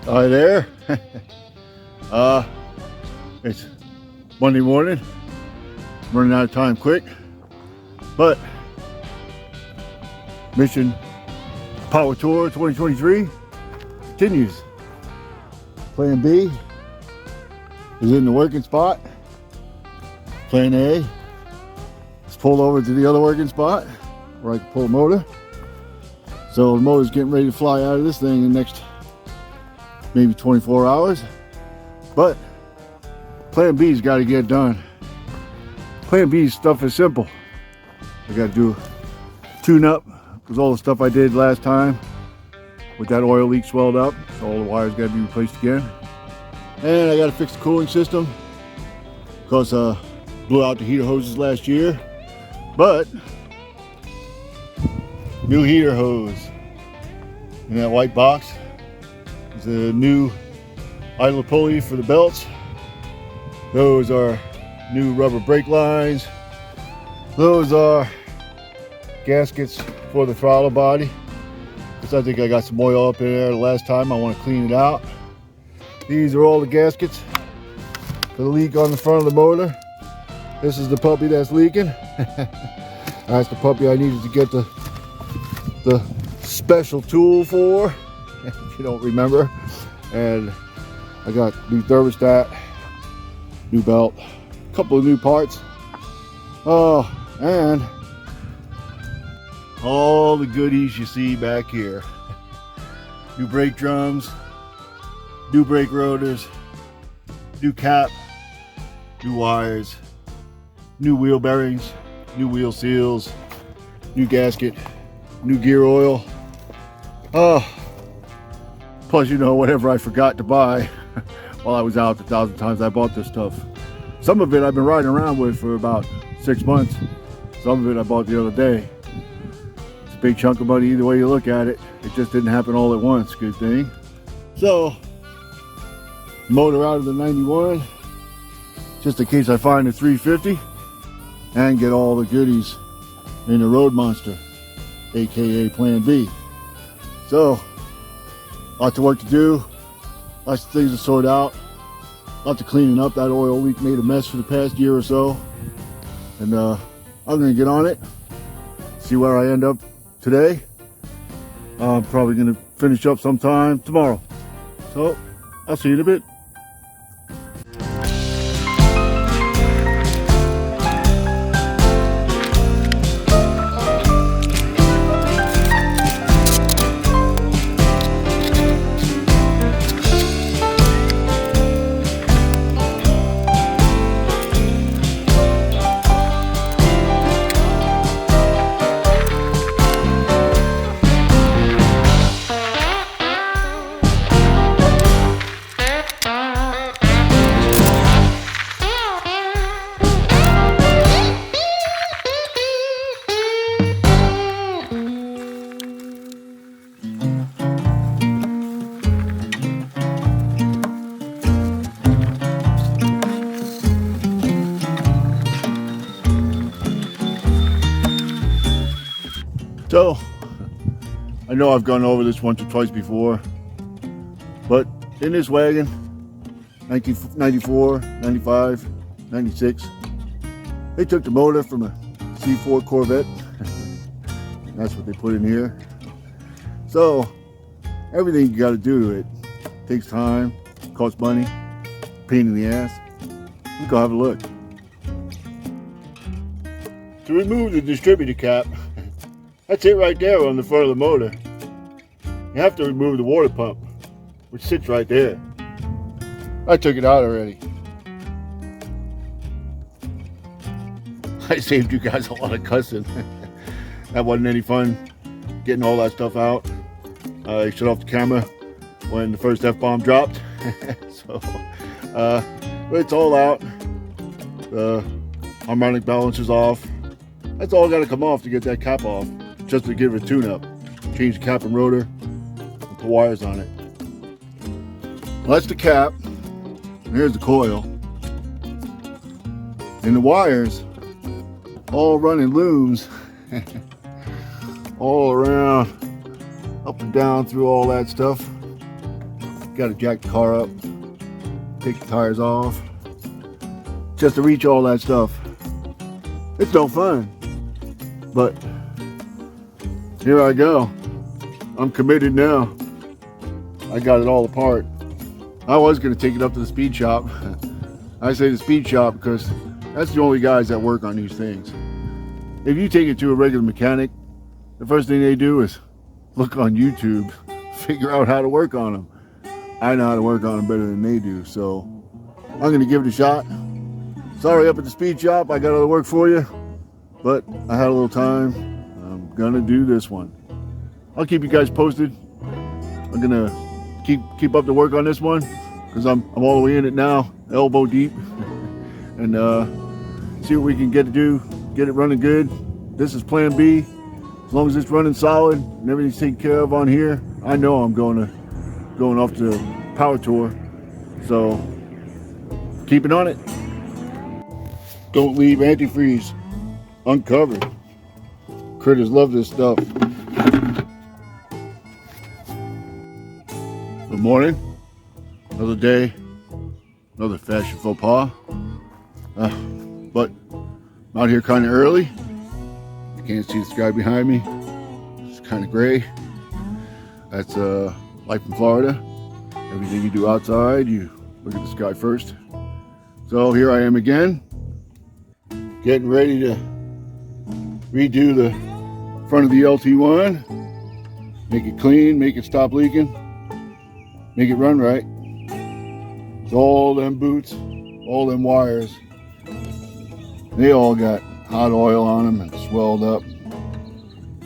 Hi there. It's Monday morning. Running out of time quick, but Mission Power Tour 2023 continues. Plan B is in the working spot. Plan A is pulled over to the other working spot where I can pull the motor. So the motor's getting ready to fly out of this thing in the next maybe 24 hours. But Plan B's got to get done. Plan B's stuff is simple. I got to do a tune-up because all the stuff I did last time with that oil leak swelled up, so all the wires got to be replaced again. And I got to fix the cooling system because blew out the heater hoses last year. But new heater hose in that white box. There's a new idler pulley for the belts. Those are new rubber brake lines. Those are gaskets for the throttle body, because I think I got some oil up in there the last time. I want to clean it out. These are all the gaskets for the leak on the front of the motor. This is the puppy that's leaking. That's the puppy I needed to get the special tool for, if you don't remember. And I got new thermostat, new belt, a couple of new parts. Oh, and all the goodies you see back here. New brake drums, new brake rotors, new cap, new wires, new wheel bearings, new wheel seals, new gasket, new gear oil. Plus, you know, whatever I forgot to buy while I was out, the 1,000 times I bought this stuff. Some of it I've been riding around with for about 6 months. Some of it I bought the other day. It's a big chunk of money either way you look at it. It just didn't happen all at once, good thing. So, motor out of the 91, just in case I find a 350, and get all the goodies in the Roadmaster, aka Plan B. So, lots of work to do, lots of things to sort out, lots of cleaning up. That oil leak made a mess for the past year or so, and I'm gonna get on it, see where I end up today. I'm probably gonna finish up sometime tomorrow. So, I'll see you in a bit. So, I know I've gone over this once or twice before, but in this wagon, 1994, 95, 96, they took the motor from a C4 Corvette. That's what they put in here. So, everything you got to do to it takes time, costs money, pain in the ass. Let's go have a look. To remove the distributor cap, that's it right there on the front of the motor. You have to remove the water pump, which sits right there. I took it out already. I saved you guys a lot of cussing. That wasn't any fun, getting all that stuff out. I shut off the camera when the first F-bomb dropped. So, but it's all out. The harmonic balance is off. That's all got to come off to get that cap off, just to give it a tune-up. Change the cap and rotor, and put wires on it. Well, that's the cap. Here's the coil. And the wires all running looms all around, up and down through all that stuff. got to jack the car up, take the tires off, just to reach all that stuff. It's no fun, but here I go. I'm committed now. I got it all apart. I was going to take it up to the speed shop. I say the speed shop because that's the only guys that work on these things. If you take it to a regular mechanic, the first thing they do is look on YouTube, figure out how to work on them. I know how to work on them better than they do, so I'm going to give it a shot. Sorry up at the speed shop, I got other work for you, but I had a little time. I'm going to do this one. I'll keep you guys posted. I'm going to keep up the work on this one because I'm all the way in it now, elbow deep, and see what we can get it running good. This is plan B. As long as it's running solid and everything's taken care of on here, I know I'm going off to power tour. So keep it on it. Don't leave antifreeze uncovered. Critters love this stuff. Good morning. Another day, another fashion faux pas. But I'm out here kind of early. You can't see the sky behind me. It's kind of gray. That's life in Florida. Everything you do outside, you look at the sky first. So here I am again, getting ready to redo the front of the LT1. Make it clean, make it stop leaking, make it run right. So all them boots, all them wires, they all got hot oil on them and swelled up.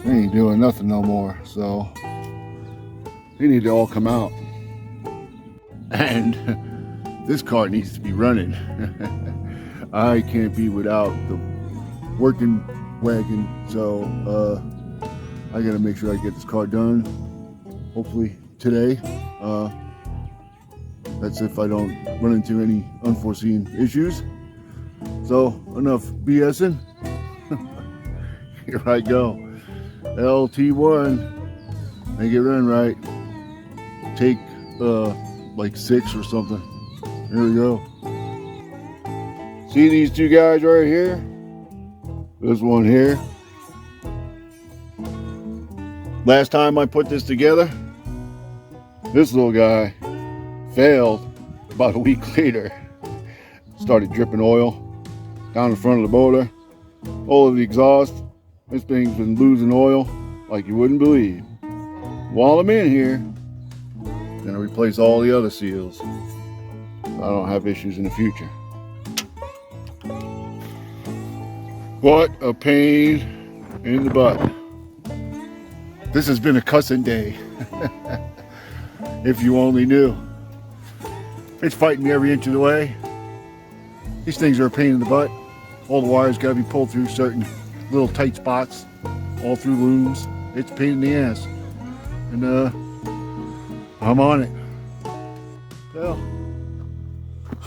They ain't doing nothing no more, so they need to all come out. And this car needs to be running. I can't be without the working wagon, so I gotta make sure I get this car done, hopefully today. That's if I don't run into any unforeseen issues. So enough BSing. Here I go. LT1. Make it run right. Take like 6 or something. Here we go. See these two guys right here? This one here. Last time I put this together, this little guy failed. About a week later, started dripping oil down the front of the motor, all of the exhaust. This thing's been losing oil like you wouldn't believe. While I'm in here, I'm gonna replace all the other seals so I don't have issues in the future. What a pain in the butt. This has been a cussing day. If you only knew. It's fighting me every inch of the way. These things are a pain in the butt. All the wires gotta be pulled through certain little tight spots, all through looms. It's a pain in the ass. And I'm on it. Well,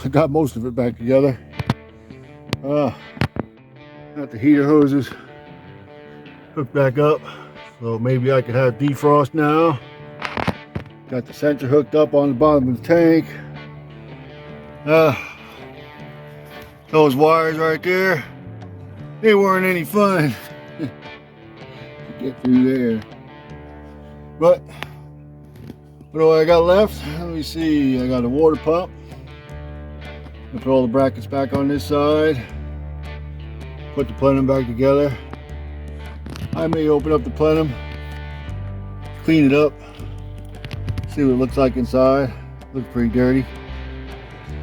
I got most of it back together. Got the heater hoses hooked back up, so maybe I could have defrost now. Got the sensor hooked up on the bottom of the tank. Those wires right there, they weren't any fun to get through there. But what do I got left? Let me see. I got a water pump. I put all the brackets back on this side. Put the plenum back together. I may open up the plenum, clean it up, see what it looks like inside. Looks pretty dirty.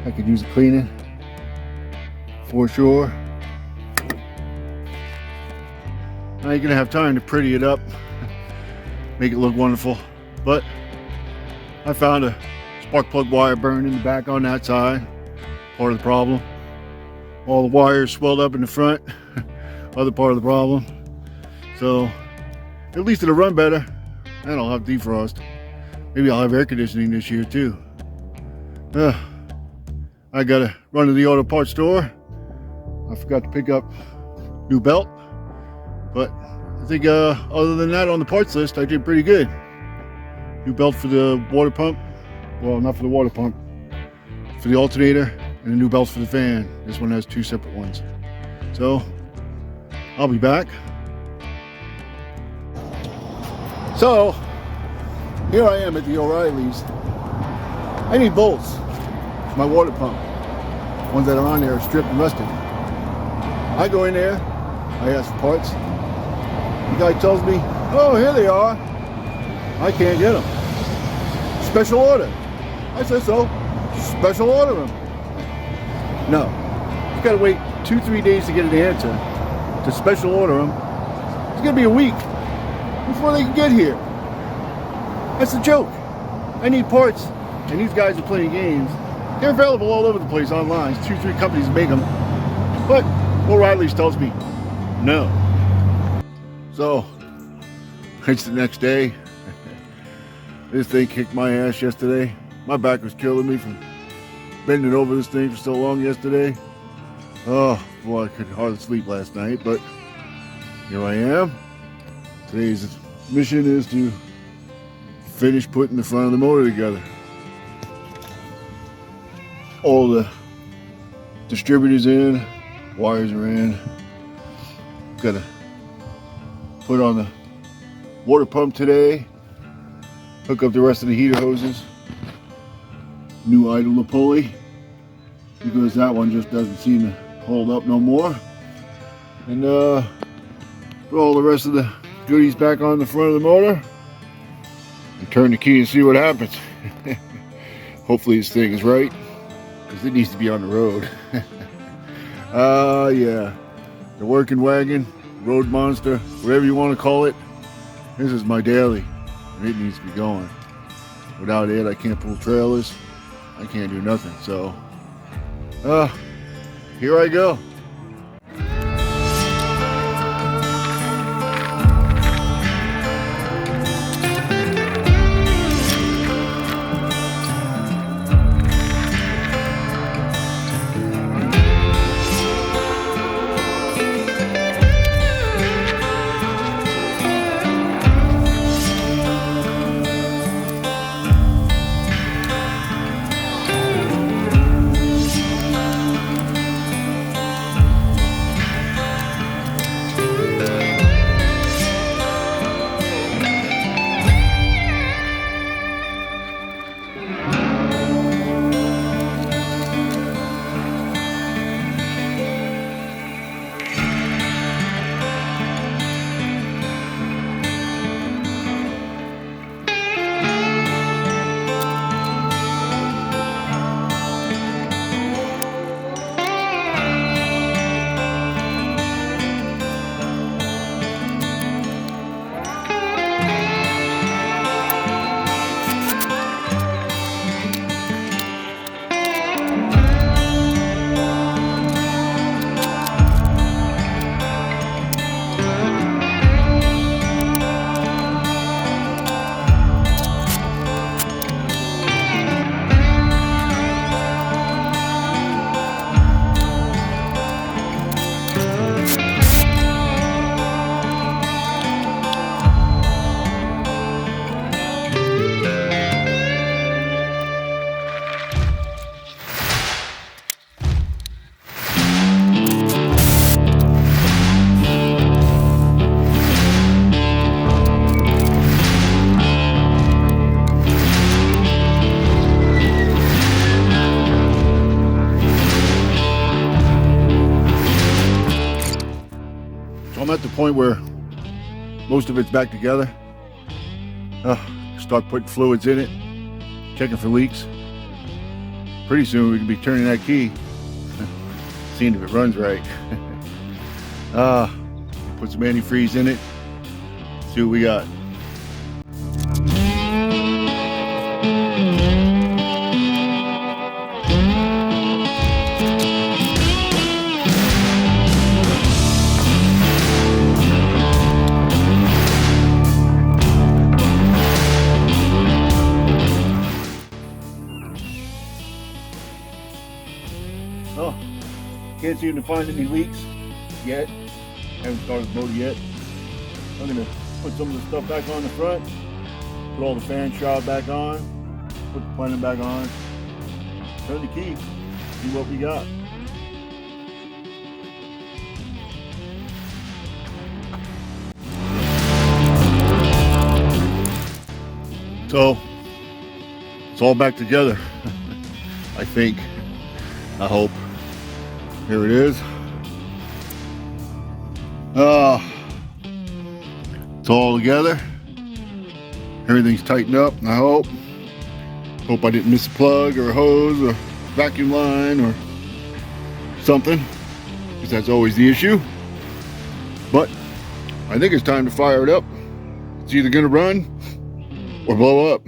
I could use a cleaning for sure. I ain't gonna have time to pretty it up, make it look wonderful, but I found a spark plug wire burned in the back on that side. Part of the problem. All the wires swelled up in the front. Other part of the problem. So at least it'll run better and I'll have defrost. Maybe I'll have air conditioning this year too. I gotta run to the auto parts store. I forgot to pick up new belt, but I think other than that on the parts list I did pretty good. New belt for the water pump, Well, not for the water pump. For the alternator and the new belts for the fan. This one has 2 separate ones. So, I'll be back. So, here I am at the O'Reilly's. I need bolts for my water pump. Ones that are on there are stripped and rusted. I go in there, I ask for parts. The guy tells me, oh, here they are. I can't get them. Special order. I said so. Special order them. No. You gotta wait 2-3 days to get an answer to special order them. It's gonna be a week before they can get here. That's a joke. I need parts, and these guys are playing games. They're available all over the place online. 2-3 companies make them. But O'Reilly's tells me no. So, it's the next day. This thing kicked my ass yesterday. My back was killing me from bending over this thing for so long yesterday. Oh, boy, I could hardly sleep last night, but here I am. Today's mission is to finish putting the front of the motor together. All the distributors in, wires are in. Gotta put on the water pump today. Hook up the rest of the heater hoses. New idler pulley, because that one just doesn't seem to hold up no more. And put all the rest of the goodies back on the front of the motor. And turn the key and see what happens. Hopefully this thing is right, because it needs to be on the road. Yeah, the working wagon, Roadmaster, whatever you want to call it. This is my daily, and it needs to be going. Without it, I can't pull trailers. I can't do nothing. So, here I go. I'm at the point where most of it's back together. Start putting fluids in it, checking for leaks. Pretty soon we can be turning that key, seeing if it runs right. Put some antifreeze in it, see what we got. Oh, can't seem to find any leaks yet. Haven't started the motor yet. I'm gonna put some of the stuff back on the front, put all the fan shroud back on, put the plenum back on, turn the key, see what we got. So it's all back together. I think, I hope. Here it is. It's all together. Everything's tightened up, I hope. Hope I didn't miss a plug or a hose or vacuum line or something, because that's always the issue. But I think it's time to fire it up. It's either gonna run or blow up.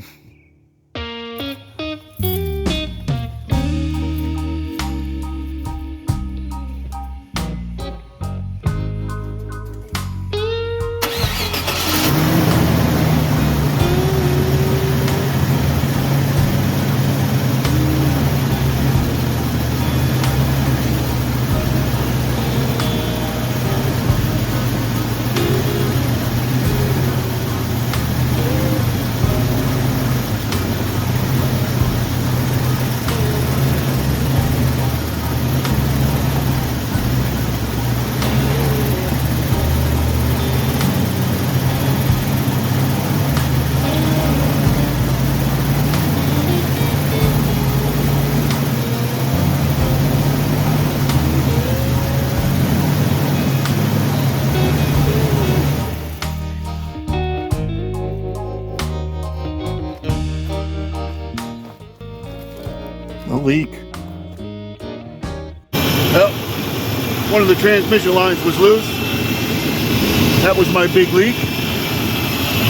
No leak. Well, one of the transmission lines was loose. That was my big leak.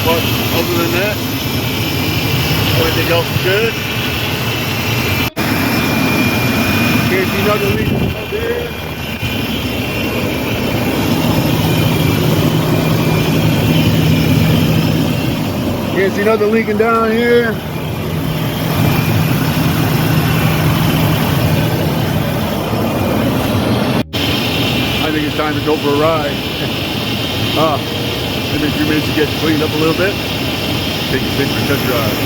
But other than that, everything else is good. Can't see another leak up there. Can't see nothing leaking down here. I think it's time to go for a ride. Maybe a few minutes to get cleaned up a little bit. Take a big test drive.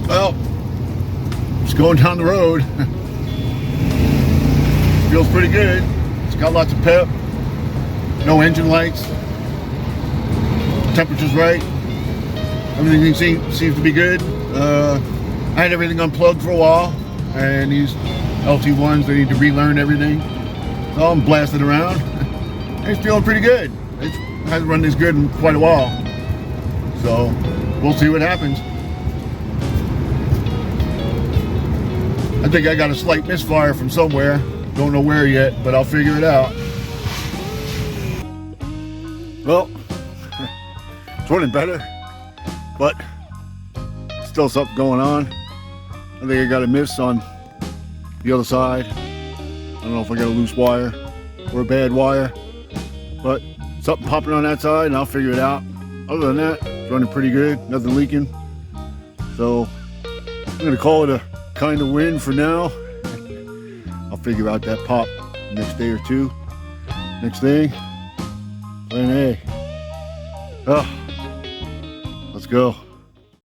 Well, just going down the road. Feels pretty good. It's got lots of pep. No engine lights. Temperature's right. Everything seems to be good. I had everything unplugged for a while, and these LT1s, they need to relearn everything. So I'm blasting around. It's feeling pretty good. It hasn't run this good in quite a while. So we'll see what happens. I think I got a slight misfire from somewhere. Don't know where yet, but I'll figure it out. Well, it's running better, but still something going on. I think I got a miss on the other side. I don't know if I got a loose wire or a bad wire, but something popping on that side and I'll figure it out. Other than that, it's running pretty good, nothing leaking. So I'm gonna call it a kind of win for now. I'll figure out that pop next day or two. Next thing, plan A. Let's go.